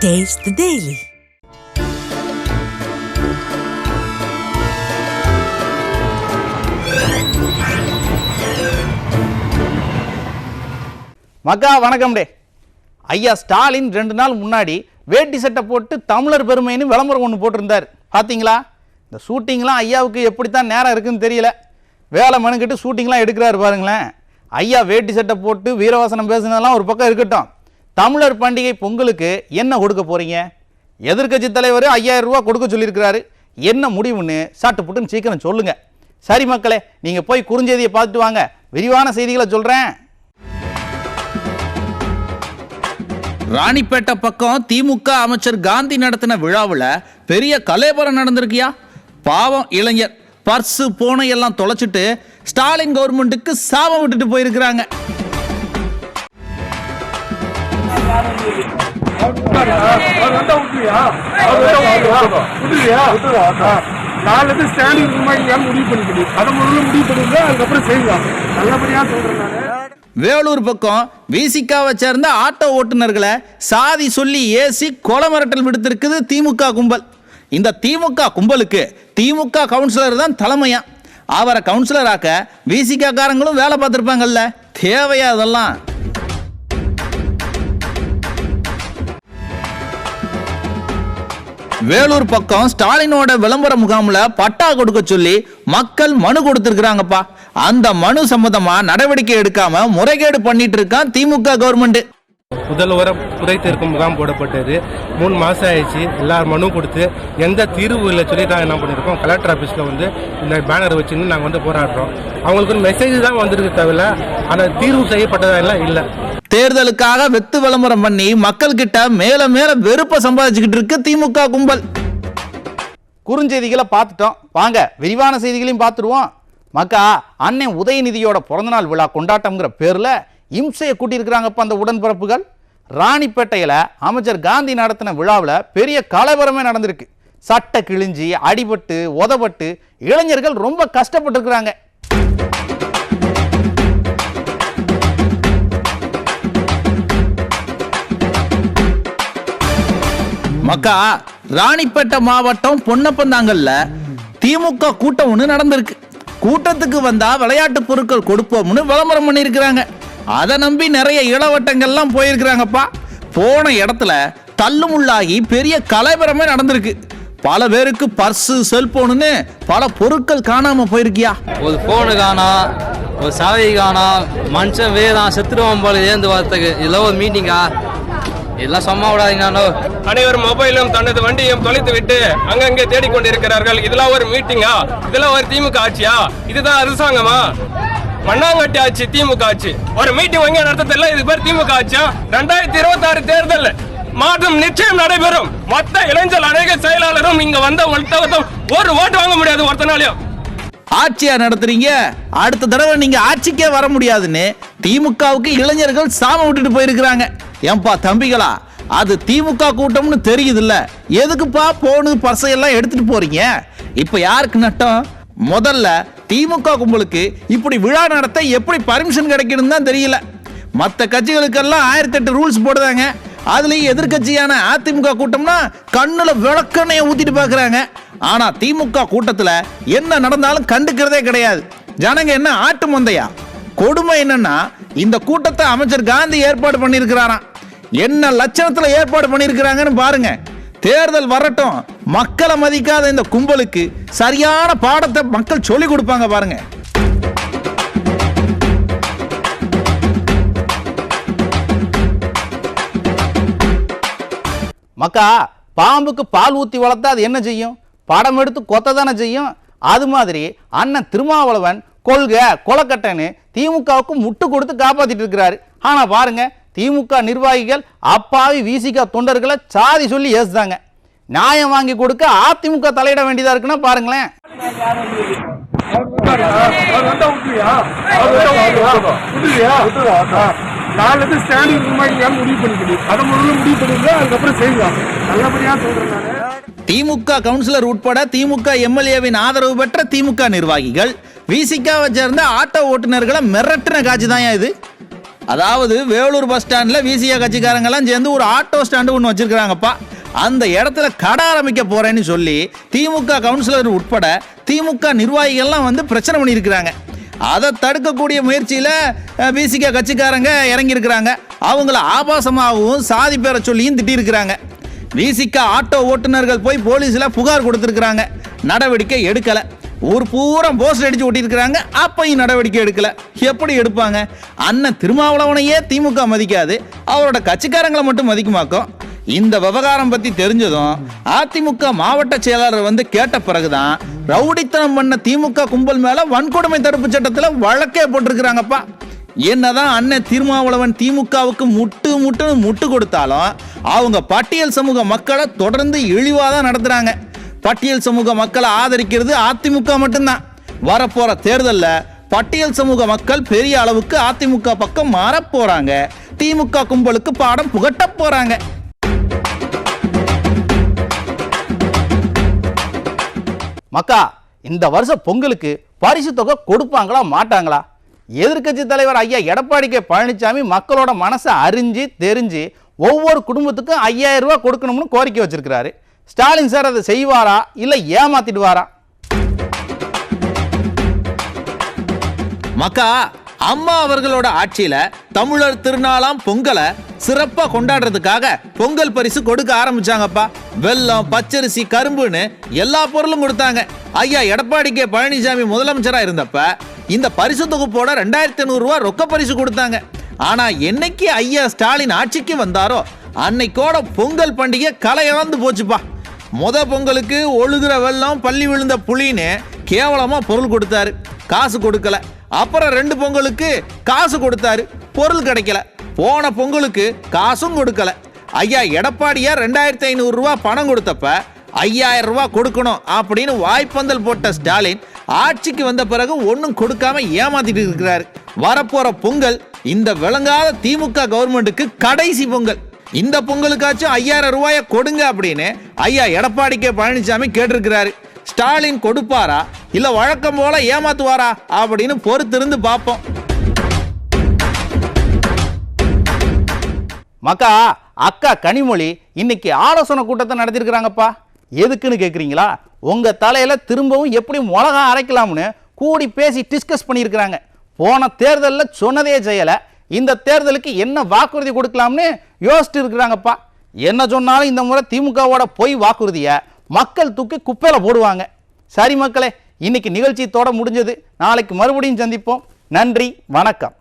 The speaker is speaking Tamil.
Taste the Daily. மக்கா வணக்கம் டே. ஐயா ஸ்டாலின் 2 நாள் முன்னாடி வேட்டி சட்டை போட்டு தமிழர் பெருமைன்னு விளம்பரம் ஒன்று போட்டிருந்தார். பார்த்தீங்களா? இந்த ஷூட்டிங்லாம் ஐயாவுக்கு எப்படித்தான் நேரம் இருக்குன்னு தெரியல. வேலை மனுக்கிட்டு ஷூட்டிங்லாம் எடுக்கிறாரு பாருங்களேன். ஐயா வேட்டி சட்டை போட்டு வீரவாசனம் பேசுனதெல்லாம் ஒரு பக்கம் இருக்கட்டும். தமிழர் பண்டிகை பொங்கலுக்கு என்ன கொடுக்க போகிறீங்க? எதிர்க்கட்சி தலைவர் 5000 ரூபா கொடுக்க சொல்லியிருக்கிறாரு. என்ன முடிவுன்னு சாட்டு புட்டுன்னு சீக்கிரம் சொல்லுங்கள். சரி மக்களே, நீங்கள் போய் குறுஞ்செய்தியை பார்த்துட்டு வாங்க. விரிவான செய்திகளை சொல்கிறேன். ராணிப்பேட்டை பக்கம் திமுக அமைச்சர் காந்தி நடத்தின விழாவில் பெரிய கலேபரம் நடந்திருக்கியா? பாவம் இளைஞர் பர்ஸு போனை எல்லாம் தொலைச்சிட்டு ஸ்டாலின் கவர்மெண்ட்டுக்கு சாபம் விட்டுட்டு போயிருக்கிறாங்க. வேலூர் பக்கம் விசிகாவை சேர்ந்த ஆட்டோ ஓட்டுநர்களை சாதி சொல்லி ஏசி கொலை மிரட்டல் விடுத்திருக்குது திமுக கும்பல். இந்த திமுக கும்பலுக்கு திமுக கவுன்சிலர் தான் தலைமையா. அவரை கவுன்சிலர் ஆக்க விசிகா காரங்களும் வேலை பார்த்துருப்பாங்கல்ல. தேவையா அதெல்லாம்? வேலூர் பக்கம் ஸ்டாலினோட விளம்பர முகாம்ல பட்டா கொடுக்க சொல்லி மக்கள் மனு கொடுத்திருக்கிறாங்கப்பா. அந்த மனு சம்பந்தமா நடவடிக்கை எடுக்காம முறைகேடு பண்ணிட்டு இருக்கான் திமுக கவர்மெண்ட். முதல்வர குறை தீர்க்கும் முகாம் போடப்பட்டது. 3 மாசம் ஆயிடுச்சு. எல்லாரும் மனு கொடுத்து எந்த தீர்வு இல்லை சொல்லி நாங்கள் என்ன பண்ணியிருக்கோம், கலெக்டர் ஆஃபீஸில் இந்த பேனர் வச்சுன்னு நாங்கள் போராடுறோம். அவங்களுக்கு ஒரு மெசேஜ் தான் வந்திருக்கு தவிர ஆனால் தீர்வு செய்யப்பட்டதெல்லாம் இல்லை. தேர்தலுக்காக வெத்து விளம்பரம் பண்ணி மக்கள் கிட்ட மேல மேல வெறுப்ப சம்பாதிச்சுக்கிட்டு இருக்கு திமுக கும்பல். குறுஞ்செய்திகளை பார்த்துட்டோம், வாங்க விரிவான செய்திகளையும் பார்த்துருவோம். மக்கா, அண்ணன் உதயநிதியோட பிறந்தநாள் விழா கொண்டாட்டம்ங்கிற பேரில் இம்சையை கூட்டியிருக்கிறாங்கப்பா அந்த உடன்பிறப்புகள். ராணிப்பேட்டையில் அமைச்சர் காந்தி நடத்தின விழாவில் பெரிய கலவரமே நடந்திருக்கு. சட்டை கிழிஞ்சி அடிபட்டு உதப்பட்டு இளைஞர்கள் ரொம்ப கஷ்டப்பட்டுருக்குறாங்க. மக்கா, ராணிப்பேட்டை மாவட்டம் பொன்னப்பந்தாங்கல்ல திமுக கூட்டம் ஒன்று நடந்திருக்கு. கூட்டத்துக்கு வந்தா விளையாட்டு பொருட்கள் கொடுப்போம்னு விளம்பரம் பண்ணியிருக்கிறாங்க. அதை நம்பி நிறைய இளவட்டங்கள்லாம் போயிருக்கிறாங்கப்பா. போன இடத்துல தள்ளுமுள்ளாகி பெரிய கலவரமே நடந்திருக்கு. பல பேருக்கு பர்ஸு செல்போனுன்னு பல பொருட்கள் காணாம போயிருக்கியா? ஒரு போனு காணா, ஒரு சாவி காணா, மனுஷன் வேதான் செத்துருவான் போல ஏந்து வார்த்தைக்கு. இதெல்லாம் ஒரு மீட்டிங்கா? இதெல்லாம் சும்மா விடாதீங்க. அனைவரும் மொபைலும் தனது வண்டியும் தொலைத்து விட்டு அங்கங்கே தேடிக்கொண்டிருக்கிறார்கள். இதெல்லாம் ஒரு மீட்டிங்கா? இதெல்லாம் ஒரு திமுக ஆட்சியா? இதுதான் அரசாங்கமா? மண்ணாங்கட்டி ஆட்சி திமுக ஆட்சி. ஒரு மீட்டிங் வாங்கி நடத்தல. இது பேர் திமுக ஆட்சியா? 2026 தேர்தல் மாதம் நிச்சயம் நடைபெறும். மொத்த இளைஞர் அநேக செயலாளரும் இங்க வந்த ஒரு ஓட்டு வாங்க முடியாது ஒருத்தனாலையும். ஆட்சியா நடத்துறீங்க, அடுத்த தடவை நீங்க ஆட்சிக்கே வர முடியாதுன்னு திமுகவுக்கு இளைஞர்கள் சாம விட்டுட்டு போயிருக்கிறாங்க. ஏன்பா தம்பிகளா, அது திமுக கூட்டம்னு தெரியுதுல்ல, எதுக்குப்பா போனு பர்சையெல்லாம் எடுத்துட்டு போறீங்க? இப்ப யாருக்கு நட்டம்? முதல்ல திமுக கும்பலுக்கு இப்படி விழா நடத்த எப்படி பர்மிஷன் கிடைக்கணும் தான் தெரியல. மற்ற கட்சிகளுக்கெல்லாம் 1008 ரூல்ஸ் போடுறாங்க. அதுலயும் எதிர்கட்சியான அதிமுக கூட்டம்னா கண்ணுல விளக்கெண்ணைய ஊத்திட்டு பாக்குறாங்க. ஆனா திமுக கூட்டத்துல என்ன நடந்தாலும் கண்டுக்கிறதே கிடையாது. ஜனங்க என்ன ஆட்டு மந்தையா? கொடுமை என்னன்னா, இந்த கூட்டத்தை அமைச்சர் காந்தி ஏற்பாடு பண்ணியிருக்கிறாராம். என்ன லட்சணத்துல ஏற்பாடு பண்ணியிருக்கிறாங்கன்னு பாருங்க. தேர்தல் வரட்டும், மக்களை மதிக்காத இந்த கும்பலுக்கு சரியான பாடத்தை மக்கள் சொல்லி கொடுப்பாங்க பாருங்க. மக்கா, பாம்புக்கு பால் ஊற்றி வளர்த்தா அது என்ன செய்யும்? படம் எடுத்து கொத்த தானே செய்யும். அது மாதிரி அண்ணன் திருமாவளவன் கொள்கை கொலக்கட்டைன்னு திமுகவுக்கு முட்டு கொடுத்து காப்பாத்திட்டு இருக்கிறாரு. ஆனா பாருங்க, திமுக நிர்வாகிகள் அப்பாவி விசிகா தொண்டர்களை சாதி சொல்லி ஏசுதாங்க. நியாயம் வாங்கி கொடுக்க அதிமுக தலையிட வேண்டியதா இருக்குன்னா பாருங்களேன். திமுக கவுன்சிலர் உட்பட திமுக எம்எல்ஏவின் ஆதரவு பெற்ற திமுக நிர்வாகிகள் விசிகாவை சேர்ந்த ஆட்டோ ஓட்டுநர்களை மிரட்டின காட்சி தான் இது. அதாவது வேலூர் பஸ் ஸ்டாண்ட்ல விசிகா கட்சிக்காரங்கெல்லாம் சேர்ந்து ஒரு ஆட்டோ ஸ்டாண்டு ஒன்று வச்சிருக்கிறாங்கப்பா. அந்த இடத்துல கடை ஆரம்பிக்க போறேன்னு சொல்லி திமுக கவுன்சிலர் உட்பட திமுக நிர்வாகிகள்லாம் வந்து பிரச்சனை பண்ணியிருக்கிறாங்க. அதை தடுக்கக்கூடிய முயற்சியில் விசிகா கட்சிக்காரங்க இறங்கியிருக்கிறாங்க. அவங்கள ஆபாசமாகவும் சாதி பேரை சொல்லியும் திட்டியிருக்கிறாங்க. விசிகா ஆட்டோ ஓட்டுநர்கள் போய் போலீஸில் புகார் கொடுத்துருக்குறாங்க. நடவடிக்கை எடுக்கலை. ஊர் பூரா போஸ்டர் அடிச்சு ஓட்டியிருக்கிறாங்க. அப்பையும் நடவடிக்கை எடுக்கல. எப்படி எடுப்பாங்க? அண்ணன் திருமாவளவனையே திமுக மதிக்காது, அவரோட கட்சிக்காரங்களை மட்டும் மதிக்குமாக்கும். இந்த விவகாரம் பத்தி தெரிஞ்சதும் அதிமுக மாவட்ட செயலாளர் வந்து கேட்ட பிறகுதான் ரவுடித்தனம் பண்ண திமுக கும்பல் மேல வன்கொடுமை தடுப்பு சட்டத்துல வழக்கே போட்டிருக்கிறாங்கப்பா. என்னதான் அண்ணன் திருமாவளவன் திமுகவுக்கு முட்டு கொடுத்தாலும் அவங்க பட்டியல் சமூக மக்களை தொடர்ந்து இழிவாதான் நடத்துறாங்க. பட்டியல் சமூக மக்களை ஆதரிக்கிறது அதிமுக மட்டும்தான். வரப்போற தேர்தல்ல பட்டியல் சமூக மக்கள் பெரிய அளவுக்கு அதிமுக பக்கம் மாற போறாங்க. திமுக கும்பலுக்கு பாடம் புகட்ட போறாங்க. மக்கா, இந்த வருஷம் பொங்கலுக்கு பரிசு தொகை கொடுப்பாங்களா மாட்டாங்களா? எதிர்க்கட்சி தலைவர் ஐயா எடப்பாடி கே பழனிசாமி மக்களோட மனசை அறிஞ்சு தெரிஞ்சு ஒவ்வொரு குடும்பத்துக்கும் 5000 ரூபாய் கொடுக்கணும்னு கோரிக்கை வச்சிருக்கிறாரு. ஸ்டாலின் சார் அதை செய்வாரா இல்லை ஏமாத்திடுவாரா? மக்கா, அம்மா அவர்களோட ஆட்சியில தமிழர் திருநாளாம் பொங்கலை சிறப்பா கொண்டாடுறதுக்காக பொங்கல் பரிசு கொடுக்க ஆரம்பிச்சாங்கப்பா. வெல்லம், பச்சரிசி, கரும்புன்னு எல்லா பொருளும் கொடுத்தாங்க. ஐயா எடப்பாடி கே பழனிசாமி முதலமைச்சரா இருந்தப்ப இந்த பரிசு தொகுப்போட 2500 ரூபாய் ரொக்க பரிசு கொடுத்தாங்க. ஆனா என்னைக்கு ஐயா ஸ்டாலின் ஆட்சிக்கு வந்தாரோ அன்னைக்கோட பொங்கல் பண்டிகை கலை இழந்து போச்சுப்பா. பொங்கலுக்கு ஒழுகுற வெல்லம், பள்ளி விழுந்த புளின்னு கேவலமா பொருள் கொடுத்தாரு, காசு கொடுக்கல. அப்புறம் 2 பொங்கலுக்கு காசு கொடுத்தாரு, பொருள் கிடைக்கல. போன பொங்கலுக்கு காசும் கொடுக்கல. ஐயா எடப்பாடியா 2500 ரூபாய் பணம் கொடுத்தப்ப 5000 ரூபாய் கொடுக்கணும் அப்படின்னு வாய்ப்பந்தல் போட்ட ஸ்டாலின் ஆட்சிக்கு வந்த பிறகு ஒன்னும் கொடுக்காம ஏமாத்திட்டு இருக்கிறாரு. வரப்போற பொங்கல் இந்த விளங்காத திமுக கவர்மெண்ட்டுக்கு கடைசி பொங்கல். இந்த பொங்கலுக்காச்சும் 5000 ரூபாயை கொடுங்க அப்படின்னு ஐயா எடப்பாடி கே பழனிசாமி கேட்டிருக்கிறாரு. ஸ்டாலின் கொடுப்பாரா இல்ல வழக்கம் போல ஏமாத்துவாரா அப்படின்னு பொறுத்திருந்து பார்ப்போம். மக்கா, அக்கா கனிமொழி இன்னைக்கு ஆலோசனை கூட்டத்தை நடத்திருக்கிறாங்கப்பா. எதுக்குன்னு கேட்குறீங்களா? உங்கள் தலையில் திரும்பவும் எப்படி மிளகா அரைக்கலாம்னு கூடி பேசி டிஸ்கஸ் பண்ணியிருக்கிறாங்க. போன தேர்தலில் சொன்னதே செய்யலை, இந்த தேர்தலுக்கு என்ன வாக்குறுதி கொடுக்கலாம்னு யோசிச்சுட்டு இருக்கிறாங்கப்பா. என்ன சொன்னாலும் இந்த முறை திமுகவோட பொய் வாக்குறுதியை மக்கள் தூக்கி குப்பையில் போடுவாங்க. சரி மக்களே, இன்னைக்கு நிகழ்ச்சி தோட முடிஞ்சது. நாளைக்கு மறுபடியும் சந்திப்போம். நன்றி, வணக்கம்.